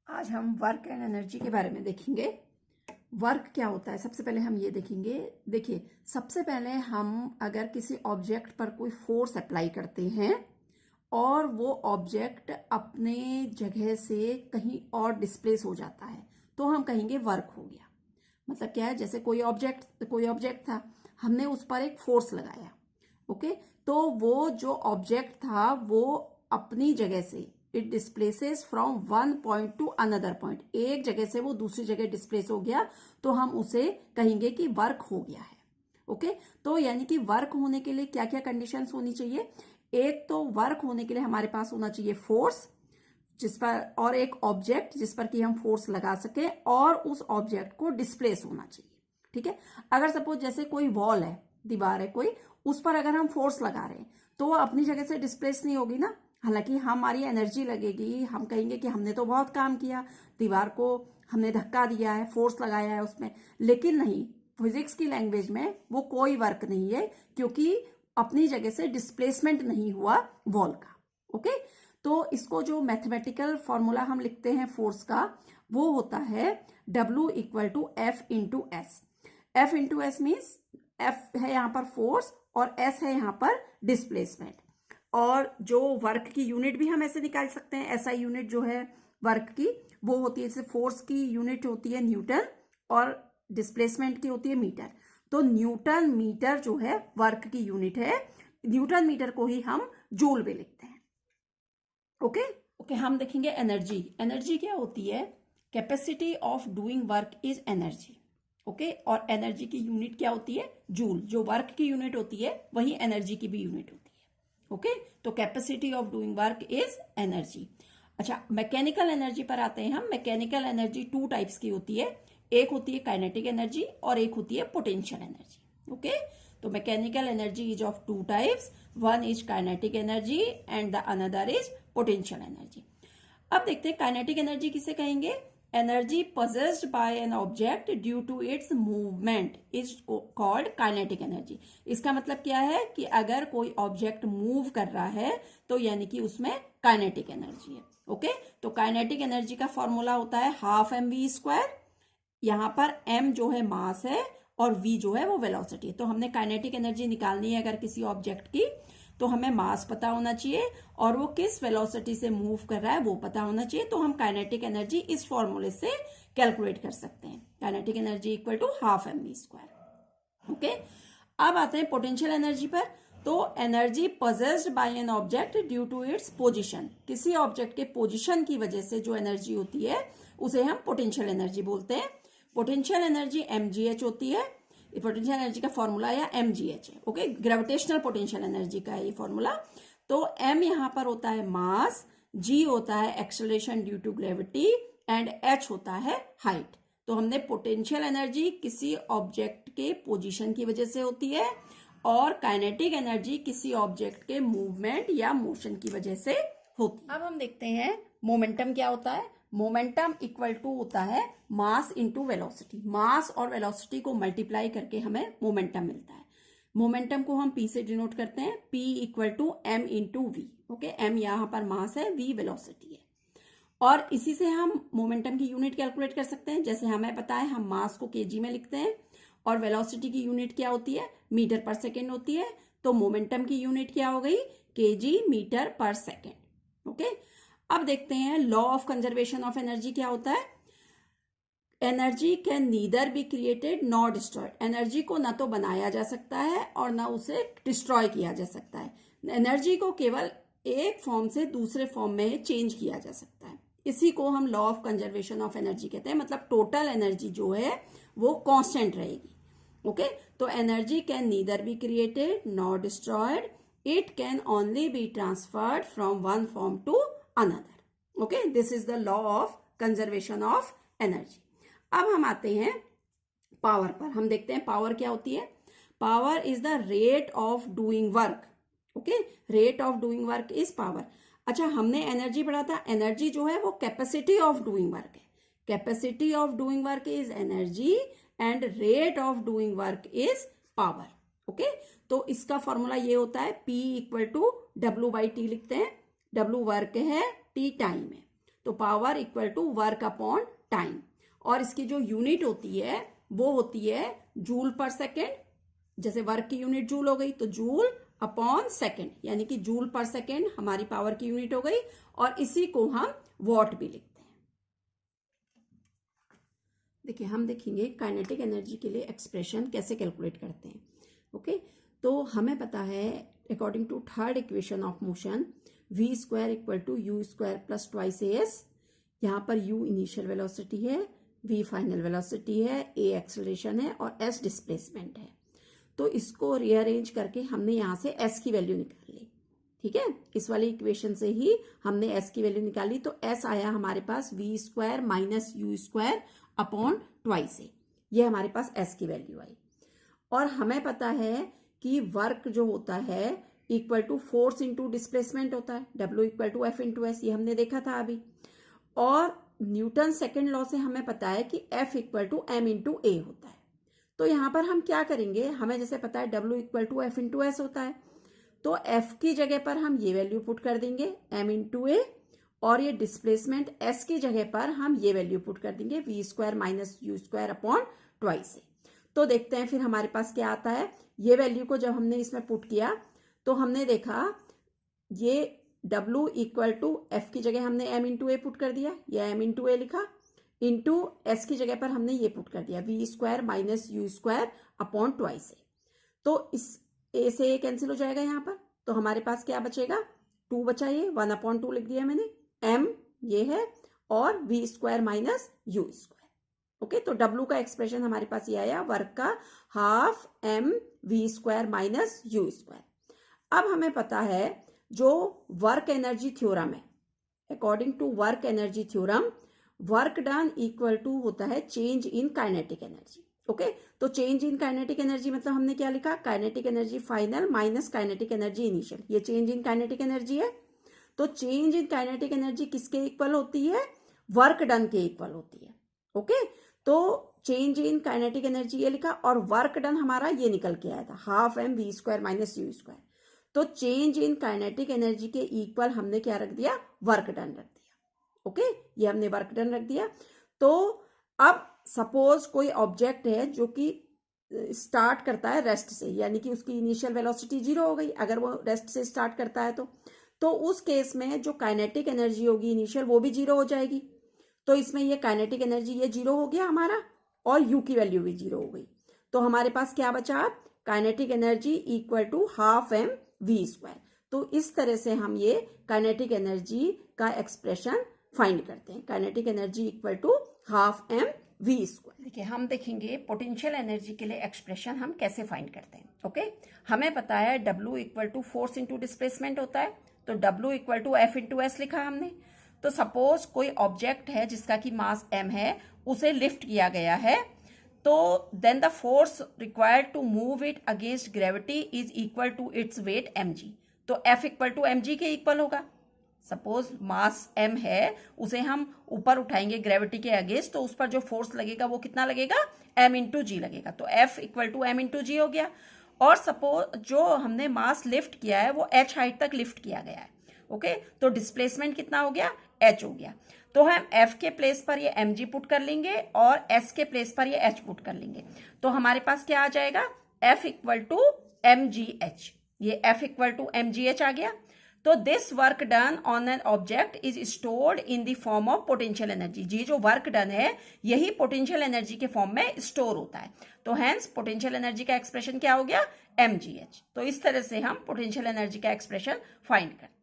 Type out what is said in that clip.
आज हम work and energy के बारे में देखेंगे। वर्क क्या होता है, सबसे पहले हम ये देखेंगे। देखिए, सबसे पहले हम अगर किसी ऑब्जेक्ट पर कोई फोर्स अप्लाई करते हैं और वो ऑब्जेक्ट अपने जगह से कहीं और डिस्प्लेस हो जाता है तो हम कहेंगे वर्क हो गया। मतलब क्या है, जैसे कोई ऑब्जेक्ट था, हमने उस पर एक फोर्स लगाया, ओके, तो वो जो ऑब्जेक्ट था वो अपनी जगह से it displaces from one point two another point, एक जगह से वो दूसरी जगह डिस्प्लेस हो गया तो हम उसे कहेंगे कि वर्क हो गया है। ओके, तो यानी कि वर्क होने के लिए क्या क्या कंडीशंस होनी चाहिए। एक तो वर्क होने के लिए हमारे पास होना चाहिए फोर्स जिस पर, और एक ऑब्जेक्ट जिस पर कि हम फोर्स लगा सके और उस ऑब्जेक्ट को डिस्प्लेस होना चाहिए। ठीक है, अगर सपोज जैसे कोई वॉल है, दीवार है कोई, उस पर अगर हम फोर्स लगा रहे हैं तो वो अपनी जगह से डिस्प्लेस नहीं होगी ना। हालांकि हमारी एनर्जी लगेगी, हम कहेंगे कि हमने तो बहुत काम किया, दीवार को हमने धक्का दिया है, फोर्स लगाया है उसमें, लेकिन नहीं, फिजिक्स की लैंग्वेज में वो कोई वर्क नहीं है क्योंकि अपनी जगह से डिस्प्लेसमेंट नहीं हुआ वॉल का। ओके, तो इसको जो मैथमेटिकल फॉर्मूला हम लिखते हैं फोर्स का, वो होता है W equal to F into S. F into S means F है यहाँ पर फोर्स और एस है यहाँ पर डिस्प्लेसमेंट। और जो वर्क की यूनिट भी हम ऐसे निकाल सकते हैं, ऐसा यूनिट जो है वर्क की वो होती है, जैसे फोर्स की यूनिट होती है न्यूटन और डिस्प्लेसमेंट की होती है मीटर। तो न्यूटन मीटर जो है वर्क की यूनिट है, न्यूटन मीटर को ही हम जूल में लिखते हैं। ओके, हम देखेंगे एनर्जी। एनर्जी क्या होती है, capacity of doing work is energy. Okay, और एनर्जी की यूनिट क्या होती है, जूल। जो वर्क की यूनिट होती है वही एनर्जी की भी यूनिट होती है। ओके, तो capacity of doing work is energy. अच्छा, मैकेनिकल एनर्जी पर आते हैं हम। मैकेनिकल एनर्जी टू टाइप्स की होती है, एक होती है काइनेटिक एनर्जी और एक होती है पोटेंशियल एनर्जी। ओके, तो mechanical energy is of two types, one is kinetic energy and the another is potential energy. अब देखते हैं काइनेटिक एनर्जी किसे कहेंगे। Energy possessed by an object due to its movement is called kinetic energy। इसका मतलब क्या है कि अगर कोई ऑब्जेक्ट मूव कर रहा है तो यानी कि उसमें काइनेटिक एनर्जी है। ओके, तो काइनेटिक एनर्जी का फॉर्मूला होता है हाफ mv²। यहाँ पर m जो है मास है और v जो है वो वेलोसिटी। तो हमने काइनेटिक एनर्जी निकालनी है अगर किसी ऑब्जेक्ट की, तो हमें मास पता होना चाहिए और वो किस वेलोसिटी से मूव कर रहा है वो पता होना चाहिए। तो हम काइनेटिक एनर्जी इस फॉर्मूले से कैलकुलेट कर सकते हैं। Kinetic energy equal to half mv²। Okay, अब आते हैं पोटेंशियल एनर्जी पर। तो energy possessed by an object due to its position, किसी ऑब्जेक्ट के पोजिशन की वजह से जो एनर्जी होती है उसे हम पोटेंशियल एनर्जी बोलते हैं। पोटेंशियल एनर्जी mgh होती है। पोटेंशियल एनर्जी का फॉर्मूला या mgh है। ओके, ग्रेविटेशनल पोटेंशियल एनर्जी का ये फॉर्मूला। तो m यहाँ पर होता है मास, g होता है acceleration due to gravity and h होता है हाइट। तो हमने पोटेंशियल एनर्जी किसी ऑब्जेक्ट के पोजीशन की वजह से होती है और काइनेटिक एनर्जी किसी ऑब्जेक्ट के मूवमेंट या मोशन की वजह से होती है। अब हम देखते हैं मोमेंटम क्या होता है। मोमेंटम इक्वल टू होता है मास इंटू वेलोसिटी। मास और वेलोसिटी को मल्टीप्लाई करके हमें मोमेंटम मिलता है। मोमेंटम को हम p से डिनोट करते हैं, p equal to m into V. Okay, m यहाँ पर मास है, v वेलोसिटी है। और इसी से हम मोमेंटम की यूनिट कैलकुलेट कर सकते हैं। जैसे हमें पता है हम मास को kg में लिखते हैं और वेलोसिटी की यूनिट क्या होती है, मीटर पर सेकेंड होती है। तो मोमेंटम की यूनिट क्या हो गई, kg मीटर पर सेकेंड। ओके, अब देखते हैं law of conservation of energy क्या होता है। Energy can neither be created nor destroyed. Energy को ना तो बनाया जा सकता है और ना उसे डिस्ट्रॉय किया जा सकता है। एनर्जी को केवल एक फॉर्म से दूसरे फॉर्म में चेंज किया जा सकता है। इसी को हम law of conservation of energy कहते हैं। मतलब टोटल एनर्जी जो है वो कांस्टेंट रहेगी। ओके, तो energy can neither be created nor destroyed, it can only be transferred from one form to another. Okay, this is the law of conservation of energy. अब हम आते हैं पावर पर। हम देखते हैं पावर क्या होती है। Power is the rate of doing work. Okay, rate of doing work is power. अच्छा, हमने एनर्जी पढ़ा था, एनर्जी जो है वो कैपेसिटी ऑफ डूइंग वर्क है। Capacity of doing work is energy and rate of doing work is power. Okay, तो इसका फॉर्मूला ये होता है P equal to W by T लिखते हैं। W वर्क है, T टाइम है। तो power equal to work upon time, और इसकी जो यूनिट होती है वो होती है जूल पर सेकेंड। जैसे वर्क की यूनिट जूल हो गई तो जूल अपॉन सेकेंड, यानी कि जूल पर सेकेंड हमारी पावर की यूनिट हो गई, और इसी को हम वॉट भी लिखते हैं। देखिए हम देखेंगे काइनेटिक एनर्जी के लिए एक्सप्रेशन कैसे कैलकुलेट करते हैं। ओके, तो हमें पता है according to third equation of motion v square equal to U square plus twice S. यहाँ पर u इनिशियल वेलोसिटी है, v फाइनल वेलोसिटी है, a एक्सेलरेशन है और s डिस्प्लेसमेंट है। तो इसको रीअरेंज करके हमने यहाँ से s की वैल्यू निकाल ली। ठीक है, इस वाली इक्वेशन से ही हमने s की वैल्यू निकाली, तो s आया हमारे पास v square minus U square upon twice A, ये हमारे पास s की वैल्यू आई। और हमें पता है कि वर्क जो होता है equal to force into displacement होता है, W equal to F into S, ये हमने देखा था अभी। और न्यूटन सेकेंड लॉ से हमें पता है कि F equal to M into A होता है। तो यहां पर हम क्या करेंगे, हमें जैसे पता है W equal to F into S होता है, तो F की जगह पर हम ये वैल्यू पुट कर देंगे m इंटू ए, और ये डिस्प्लेसमेंट S की जगह पर हम ये वैल्यू पुट कर देंगे v square minus U square upon twice A. तो देखते हैं फिर हमारे पास क्या आता है। ये वैल्यू को जब हमने इसमें पुट किया तो हमने देखा ये W इक्वल टू एफ की जगह हमने m इंटू ए पुट कर दिया, ये m इंटू ए लिखा, इंटू एस की जगह पर हमने ये पुट कर दिया v square minus U square upon twice A. तो इस ए से ए कैंसिल हो जाएगा यहाँ पर, तो हमारे पास क्या बचेगा, 2 बचा, ये 1 अपॉन 2 लिख दिया मैंने, m ये है और v square minus U square. Okay, तो W का एक्सप्रेशन हमारे पास ये आया, वर्क का half m v square minus U square. अब हमें पता है जो वर्क एनर्जी थ्योरम है, according to work energy theorem work done equal to होता है change in kinetic energy. Okay, तो चेंज इन काइनेटिक एनर्जी मतलब हमने क्या लिखा, kinetic energy final minus kinetic energy initial, ये चेंज इन काइनेटिक एनर्जी है। तो चेंज इन काइनेटिक एनर्जी किसके इक्वल होती है, वर्क डन के इक्वल होती है। ओके, तो चेंज इन काइनेटिक एनर्जी ये लिखा, और वर्क डन हमारा ये निकल के आया था half m v square minus U square. तो चेंज इन काइनेटिक एनर्जी के इक्वल हमने क्या रख दिया, वर्क डन रख दिया। ओके, ये हमने वर्क डन रख दिया। तो अब सपोज कोई ऑब्जेक्ट है जो कि स्टार्ट करता है रेस्ट से, यानी कि उसकी इनिशियल वेलोसिटी 0 हो गई अगर वो रेस्ट से स्टार्ट करता है, तो उस केस में जो काइनेटिक एनर्जी होगी इनिशियल वो भी 0 हो जाएगी। तो इसमें ये काइनेटिक एनर्जी ये 0 हो गया हमारा, और u की वैल्यू भी 0 हो गई। तो हमारे पास क्या बचा, kinetic energy equal to half m v square. तो इस तरह से हम ये काइनेटिक एनर्जी का एक्सप्रेशन फाइंड करते हैं, kinetic energy equal to half m v square. देखिए हम देखेंगे पोटेंशियल एनर्जी के लिए एक्सप्रेशन हम कैसे फाइंड करते हैं। ओके, हमें पता है W equal to force into displacement होता है, तो W equal to F into S लिखा हमने। तो सपोज कोई ऑब्जेक्ट है जिसका कि मास m है, उसे लिफ्ट किया गया है, तो then the force required to move it against gravity is equal to its weight mg। तो F इक्वल टू mg के इक्वल होगा। सपोज मास m है, उसे हम ऊपर उठाएंगे ग्रेविटी के अगेंस्ट, तो उस पर जो फोर्स लगेगा वो कितना लगेगा, m इंटू जी लगेगा। तो F equal to m into G हो गया। और सपोज जो हमने मास लिफ्ट किया है वो h हाइट तक लिफ्ट किया गया है। ओके, तो डिस्प्लेसमेंट कितना हो गया, h हो गया। तो हम F के प्लेस पर ये mg पुट कर लेंगे और S के प्लेस पर ये h पुट कर लेंगे। तो हमारे पास क्या आ जाएगा, F इक्वल टू mgh, ये F इक्वल टू mgh आ गया। तो this work done on an object is stored in the form of potential energy. ये जो वर्क डन है यही पोटेंशियल एनर्जी के फॉर्म में स्टोर होता है। तो हेंस पोटेंशियल एनर्जी का एक्सप्रेशन क्या हो गया, mgh। तो इस तरह से हम पोटेंशियल एनर्जी का एक्सप्रेशन फाइंड करते हैं।